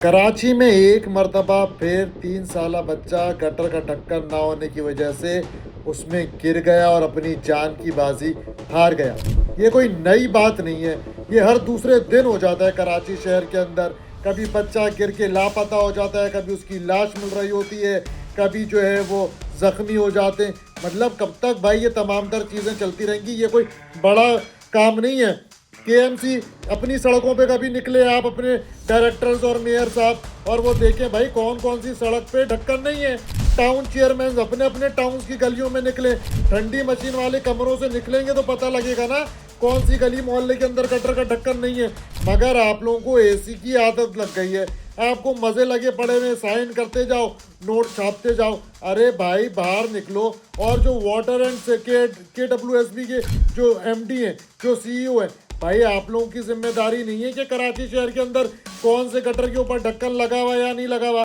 कराची में एक मर्तबा फिर 3 साला बच्चा गटर का ढक्कन ना होने की वजह से उसमें गिर गया और अपनी जान की बाजी हार गया। ये कोई नई बात नहीं है, ये हर दूसरे दिन हो जाता है कराची शहर के अंदर। कभी बच्चा गिर के लापता हो जाता है, कभी उसकी लाश मिल रही होती है, कभी जो है वो ज़ख्मी हो जाते हैं। मतलब कब तक भाई ये तमाम तर चीज़ें चलती रहेंगी? ये कोई बड़ा काम नहीं है। केएमसी अपनी सड़कों पे कभी निकले आप अपने डायरेक्टर्स और मेयर साहब, और वो देखें भाई कौन कौन सी सड़क पे ढक्कन नहीं है। टाउन चेयरमैन अपने अपने टाउन की गलियों में निकले, ठंडी मशीन वाले कमरों से निकलेंगे तो पता लगेगा ना कौन सी गली मोहल्ले के अंदर गटर का ढक्कन नहीं है। मगर आप लोगों को एसी की आदत लग गई है, आपको मजे लगे पड़े हुए, साइन करते जाओ, नोट छापते जाओ। अरे भाई बाहर निकलो। और जो वाटर एंड KWSB के जो MD हैं, जो CEO हैं, भाई आप लोगों की जिम्मेदारी नहीं है कि कराची शहर के अंदर कौन से गटर के ऊपर ढक्कन लगा हुआ या नहीं लगा हुआ।